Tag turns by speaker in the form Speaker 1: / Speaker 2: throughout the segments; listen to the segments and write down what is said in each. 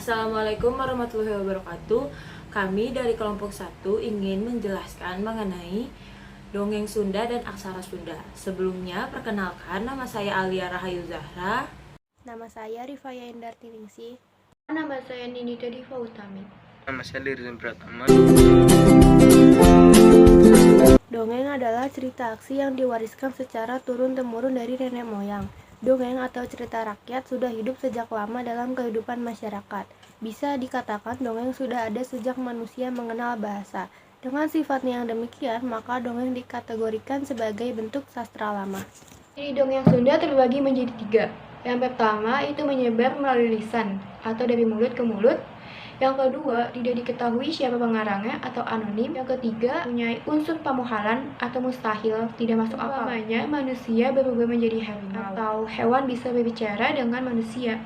Speaker 1: Assalamualaikum warahmatullahi wabarakatuh. Kami dari kelompok 1 ingin menjelaskan mengenai dongeng Sunda dan aksara Sunda. Sebelumnya, perkenalkan, nama saya Alia Rahayu Zahra.
Speaker 2: Nama saya Rifaya Indarti Ningsih.
Speaker 3: Nama saya Ninita Diva Utami.
Speaker 4: Nama saya Lirzan Pratama.
Speaker 2: Dongeng adalah cerita aksi yang diwariskan secara turun-temurun dari nenek moyang. Dongeng atau cerita rakyat sudah hidup sejak lama dalam kehidupan masyarakat. Bisa dikatakan dongeng sudah ada sejak manusia mengenal bahasa. Dengan sifatnya yang demikian, maka dongeng dikategorikan sebagai bentuk sastra lama.
Speaker 3: Jadi dongeng Sunda terbagi menjadi 3. Yang pertama itu menyebar melalui lisan atau dari mulut ke mulut. Yang kedua, tidak diketahui siapa pengarangnya atau anonim. Yang ketiga, punya unsur pemuhalan atau mustahil, tidak masuk akal. Umpamanya, manusia berubah menjadi harimau atau hewan bisa berbicara dengan manusia.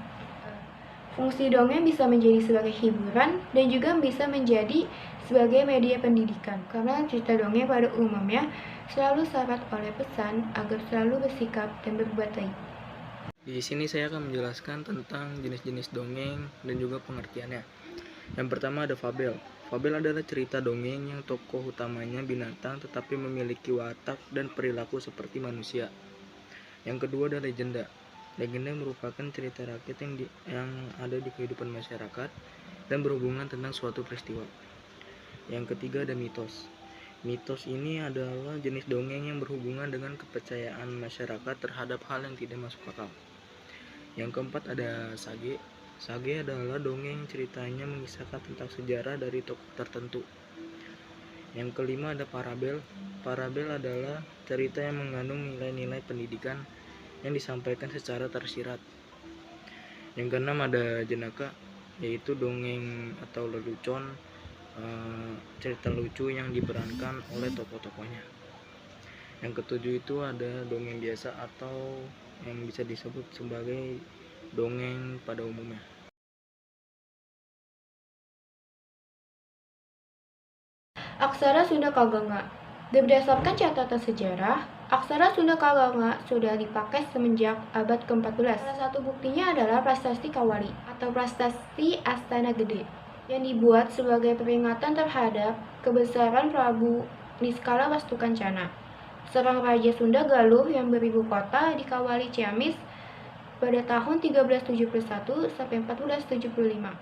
Speaker 3: Fungsi dongeng bisa menjadi sebagai hiburan dan juga bisa menjadi sebagai media pendidikan. Karena cerita dongeng pada umumnya selalu syarat oleh pesan agar selalu bersikap dan berbuat baik.
Speaker 4: Di sini saya akan menjelaskan tentang jenis-jenis dongeng dan juga pengertiannya. Yang pertama ada fabel. Fabel adalah cerita dongeng yang tokoh utamanya binatang tetapi memiliki watak dan perilaku seperti manusia. Yang kedua ada legenda. Legenda merupakan cerita rakyat yang ada di kehidupan masyarakat dan berhubungan tentang suatu peristiwa. Yang ketiga ada mitos. Mitos ini adalah jenis dongeng yang berhubungan dengan kepercayaan masyarakat terhadap hal yang tidak masuk akal. Yang keempat ada sage. Sage adalah dongeng ceritanya mengisahkan tentang sejarah dari tokoh tertentu. Yang kelima ada parabel. Parabel adalah cerita yang mengandung nilai-nilai pendidikan yang disampaikan secara tersirat. Yang keenam ada jenaka, yaitu dongeng atau lelucon, cerita lucu yang diperankan oleh tokoh-tokohnya. Yang ketujuh itu ada dongeng biasa atau yang bisa disebut sebagai dongeng pada umumnya.
Speaker 3: Aksara Sunda Kaganga. Berdasarkan catatan sejarah, aksara Sunda Kaganga sudah dipakai semenjak abad ke-14. Salah satu buktinya adalah Prasasti Kawali atau Prasasti Astana Gede yang dibuat sebagai peringatan terhadap kebesaran Prabu Niskala Wastukencana, seorang raja Sunda Galuh yang beribu kota di Kawali Ciamis pada tahun 1371 sampai 1475.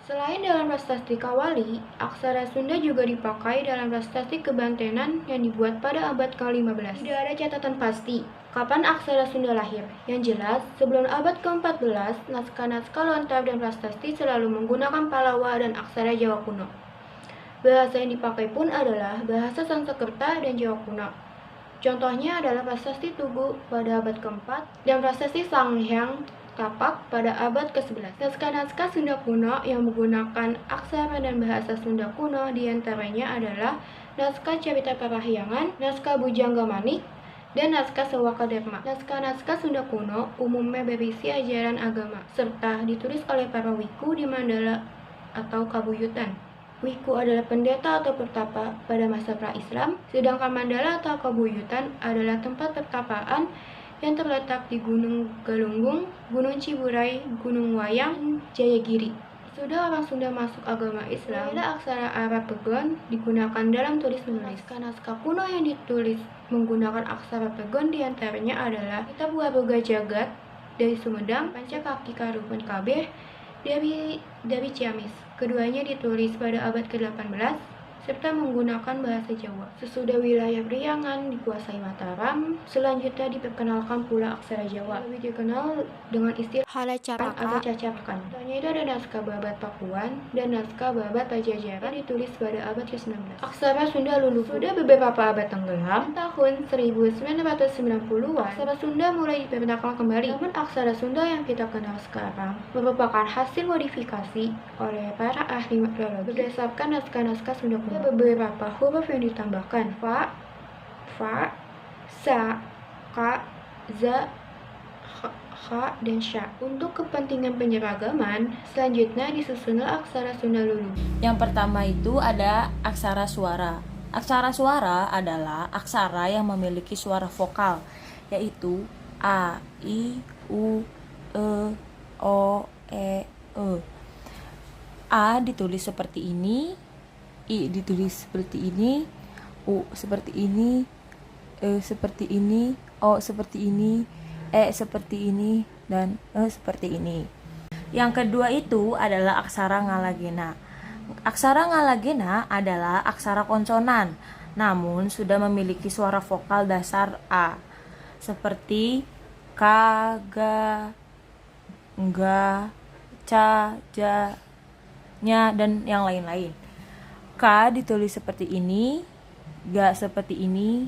Speaker 3: Selain dalam prasasti Kawali, aksara Sunda juga dipakai dalam prasasti Kebantenan yang dibuat pada abad ke-15. Tidak ada catatan pasti kapan aksara Sunda lahir. Yang jelas, sebelum abad ke-14, naskah-naskah lontar dan prasasti selalu menggunakan Palawa dan aksara Jawa kuno. Bahasa yang dipakai pun adalah bahasa Sanskerta dan Jawa kuno. Contohnya adalah prasasti Tugu pada abad ke-4 dan prasasti Sanghyang Kapak pada abad ke-11. Naskah-naskah Sunda kuno yang menggunakan aksara dan bahasa Sunda kuno diantaranya adalah naskah Carita Parahyangan, naskah Bujangga Manik, dan naskah Sewaka Dharma. Naskah-naskah Sunda kuno umumnya berisi ajaran agama, serta ditulis oleh para wiku di mandala atau kabuyutan. Wiku adalah pendeta atau pertapa pada masa pra-Islam, sedangkan mandala atau kabuyutan adalah tempat pertapaan yang terletak di Gunung Galunggung, Gunung Ciburai, Gunung Wayang, Jayagiri. Sudah orang Sunda masuk agama Islam, ada aksara Arab Pegon digunakan dalam tulis-menulis. Naskah kuno yang ditulis menggunakan aksara Pegon diantaranya adalah Kitab Waroga Jagat dari Sumedang, Pancakaki Karupen Kabeh dari Ciamis. Keduanya ditulis pada abad ke-18 serta menggunakan bahasa Jawa. Sesudah wilayah Priangan dikuasai Mataram, selanjutnya diperkenalkan pula aksara Jawa, lebih dikenal dengan istilah
Speaker 2: Halacaraka
Speaker 3: atau cacakan. Contohnya itu ada naskah Babat Pakuan dan naskah Babat Pajajaran ditulis pada abad ke-19. Aksara Sunda luluh sudah beberapa abad tenggelam. Tahun 1990-an, aksara Sunda mulai diperkenalkan kembali. Namun aksara Sunda yang kita kenal sekarang merupakan hasil modifikasi oleh para ahli filologi berdasarkan naskah-naskah Sunda kuno. Beberapa huruf yang ditambahkan: fa, sa, ka, za, kha, dan sya. Untuk kepentingan penyeragaman, selanjutnya disusunlah aksara Sunda luluh.
Speaker 1: Yang pertama itu ada aksara suara. Aksara suara adalah aksara yang memiliki suara vokal, yaitu a, i, u, e, o, e, e. A ditulis seperti ini, I ditulis seperti ini, U seperti ini, E seperti ini, O seperti ini, E seperti ini, dan E seperti ini. Yang kedua itu adalah aksara ngalagena. Aksara ngalagena adalah aksara konsonan, namun sudah memiliki suara vokal dasar A, seperti ka, ga, nga, ca, ja, nya, dan yang lain-lain. Ka ditulis seperti ini, ga seperti ini,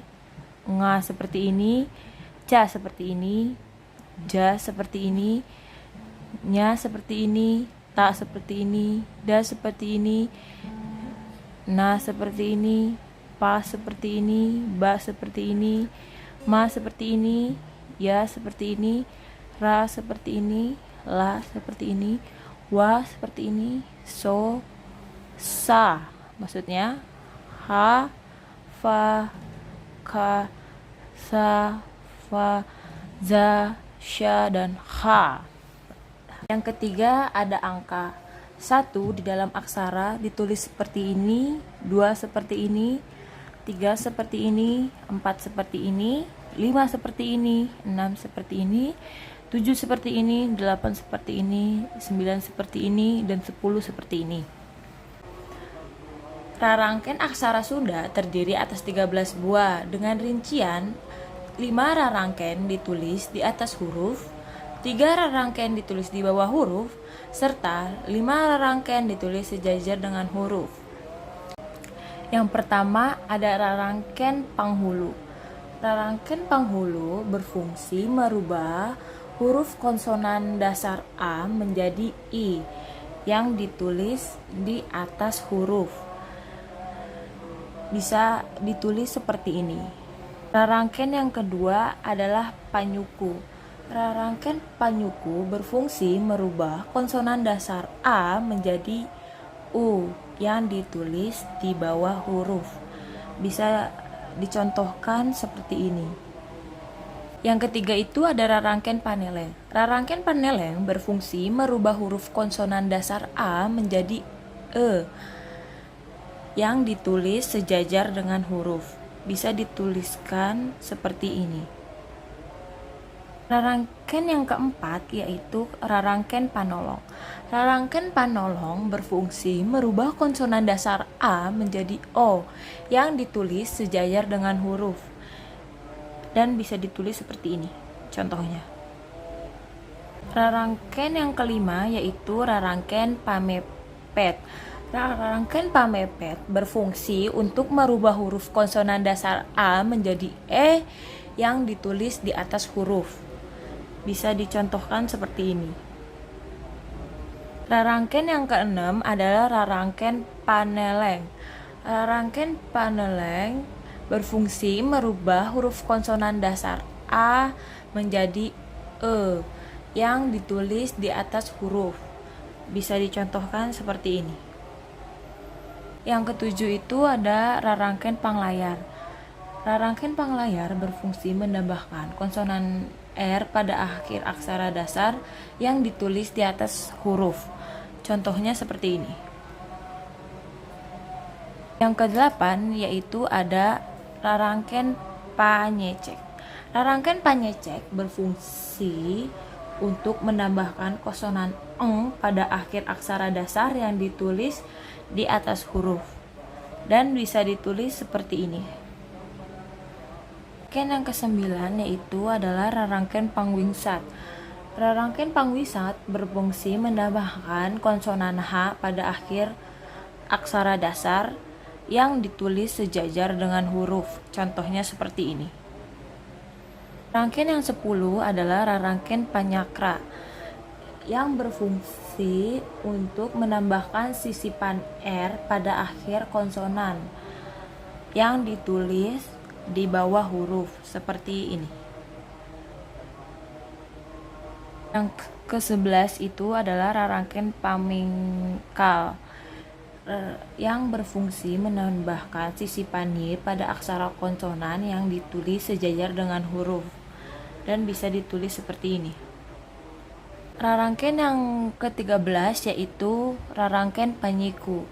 Speaker 1: nga seperti ini, ca seperti ini, ja seperti ini, nya seperti ini, ta seperti ini, da seperti ini, na seperti ini, pa seperti ini, ba seperti ini, ma seperti ini, ya seperti ini, ra seperti ini, la seperti ini, wa seperti ini, so, sa maksudnya, ha, fa, ka, sa, fa, za, sya, dan ha. Yang ketiga ada angka. 1 di dalam aksara ditulis seperti ini, 2 seperti ini, 3 seperti ini, 4 seperti ini, 5 seperti ini, 6 seperti ini, 7 seperti ini, 8 seperti ini, 9 seperti ini, dan 10 seperti ini. Rarangken aksara Sunda terdiri atas 13 buah dengan rincian 5 rarangken ditulis di atas huruf, 3 rarangken ditulis di bawah huruf, serta 5 rarangken ditulis sejajar dengan huruf. Yang pertama ada rarangken panghulu. Rarangken panghulu berfungsi merubah huruf konsonan dasar A menjadi I yang ditulis di atas huruf. Bisa ditulis seperti ini. Rarangken yang kedua adalah panyuku. Rarangken panyuku berfungsi merubah konsonan dasar A menjadi U yang ditulis di bawah huruf. Bisa dicontohkan seperti ini. Yang ketiga itu ada rarangken paneleng. Rarangken paneleng berfungsi merubah huruf konsonan dasar A menjadi E yang ditulis sejajar dengan huruf. Bisa dituliskan seperti ini. Rarangken yang keempat yaitu rarangken panolong. Rarangken panolong berfungsi merubah konsonan dasar A menjadi O yang ditulis sejajar dengan huruf. Dan bisa ditulis seperti ini contohnya. Rarangken yang kelima yaitu rarangken pamepet. Rarangken pamepet berfungsi untuk merubah huruf konsonan dasar A menjadi E yang ditulis di atas huruf. Bisa dicontohkan seperti ini. Rarangken yang keenam adalah rarangken paneleng. Rarangken paneleng berfungsi merubah huruf konsonan dasar A menjadi E yang ditulis di atas huruf. Bisa dicontohkan seperti ini. Yang ketujuh itu ada rarangken panglayar. Rarangken panglayar berfungsi menambahkan konsonan R pada akhir aksara dasar yang ditulis di atas huruf. Contohnya seperti ini. Yang kedelapan yaitu ada rarangken panyecek. Rarangken panyecek berfungsi untuk menambahkan konsonan eng pada akhir aksara dasar yang ditulis di atas huruf. Dan bisa ditulis seperti ini. Rarangken yang kesembilan yaitu adalah rarangken pangwingsat. Rarangken pangwingsat berfungsi menambahkan konsonan H pada akhir aksara dasar yang ditulis sejajar dengan huruf. Contohnya seperti ini. Rarangken yang 10 adalah rarangken panyakra yang berfungsi untuk menambahkan sisipan R pada akhir konsonan yang ditulis di bawah huruf seperti ini. Yang ke-11 itu adalah rarangken pamingkal yang berfungsi menambahkan sisipan Y pada aksara konsonan yang ditulis sejajar dengan huruf dan bisa ditulis seperti ini. Rarangken yang ke-13 yaitu rarangken panyiku.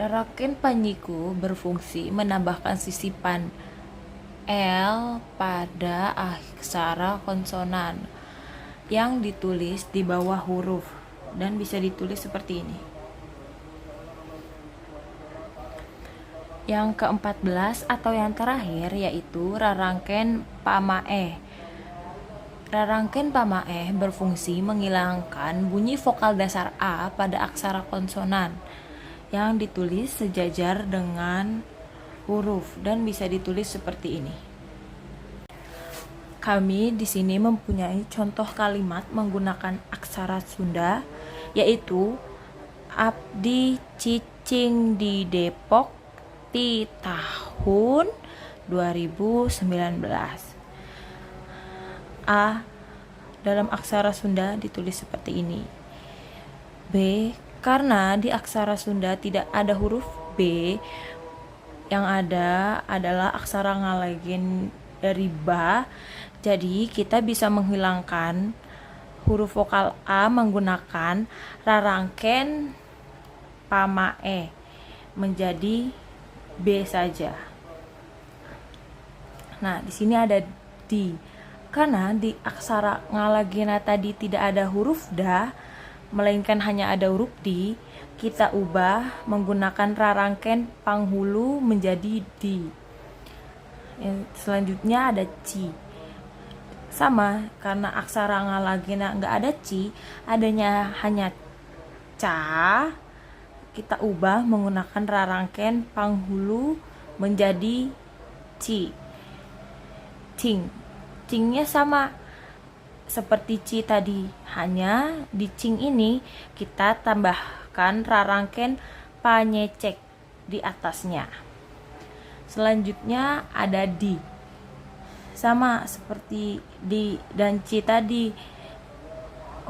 Speaker 1: Rarangken panyiku berfungsi menambahkan sisipan L pada aksara konsonan yang ditulis di bawah huruf dan bisa ditulis seperti ini. Yang ke-14 atau yang terakhir yaitu rarangken pamae. Rarangken pamae berfungsi menghilangkan bunyi vokal dasar A pada aksara konsonan yang ditulis sejajar dengan huruf dan bisa ditulis seperti ini. Kami di sini mempunyai contoh kalimat menggunakan aksara Sunda, yaitu abdi cicing di Depok di tahun 2019. A dalam aksara Sunda ditulis seperti ini. B, karena di aksara Sunda tidak ada huruf B, yang ada adalah aksara ngalagen dari ba, jadi kita bisa menghilangkan huruf vokal A menggunakan rarangken pamae menjadi B saja. Nah, di sini ada di. Karena di aksara ngalagena tadi tidak ada huruf da, melainkan hanya ada huruf di, kita ubah menggunakan rarangken panghulu menjadi di. Selanjutnya ada ci. Sama, karena aksara ngalagena nggak ada ci, adanya hanya ca, kita ubah menggunakan rarangken panghulu menjadi ci. Cing. Cingnya sama seperti ci tadi, hanya di cing ini kita tambahkan rarangken panyecek di atasnya. Selanjutnya ada di. Sama seperti di dan ci tadi,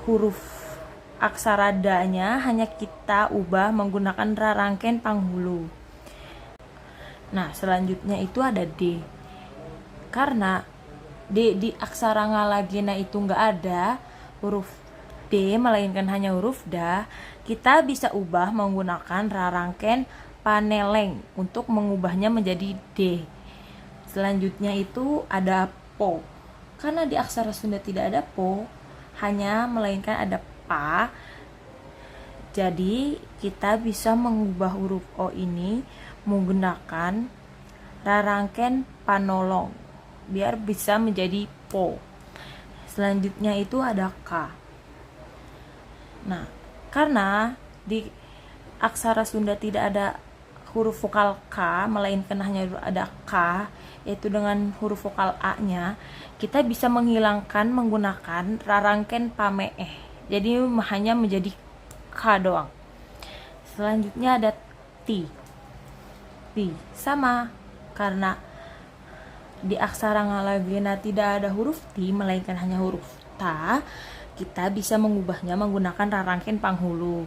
Speaker 1: huruf aksara da-nya hanya kita ubah menggunakan rarangken panghulu. Nah, selanjutnya itu ada d. Karena di aksara ngalagena itu nggak ada huruf D, melainkan hanya huruf da, kita bisa ubah menggunakan rarangken paneleng untuk mengubahnya menjadi D. Selanjutnya itu ada po. Karena di aksara Sunda tidak ada po, hanya melainkan ada pa, jadi kita bisa mengubah huruf O ini menggunakan rarangken panolong biar bisa menjadi po. Selanjutnya itu ada K. Nah, karena di aksara Sunda tidak ada huruf vokal K, melainkan hanya ada K, yaitu dengan huruf vokal A-nya, kita bisa menghilangkan menggunakan rarangken pameeh. Jadi hanya menjadi K doang. Selanjutnya ada T. T sama, karena di aksara ngalagena tidak ada huruf T, melainkan hanya huruf ta, kita bisa mengubahnya menggunakan rarangken panghulu.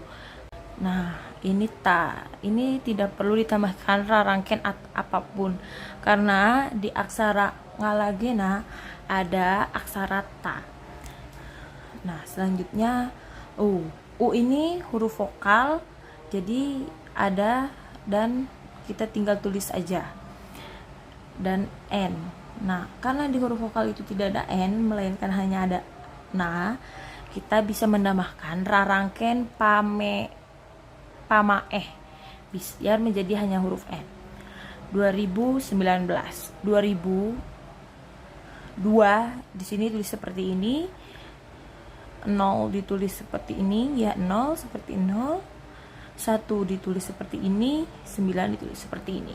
Speaker 1: Nah, ini ta, ini tidak perlu ditambahkan rarangken apapun, karena di aksara ngalagena ada aksara ta. Nah, selanjutnya U. U ini huruf vokal, jadi ada dan kita tinggal tulis aja. Dan N. Nah, karena di huruf vokal itu tidak ada N, melainkan hanya ada na, kita bisa menambahkan rarangken pamaeh biar menjadi hanya huruf N. 2019. 2002 di sini tulis seperti ini. 0 ditulis seperti ini, ya 0 seperti 0. 1 ditulis seperti ini, 9 ditulis seperti ini.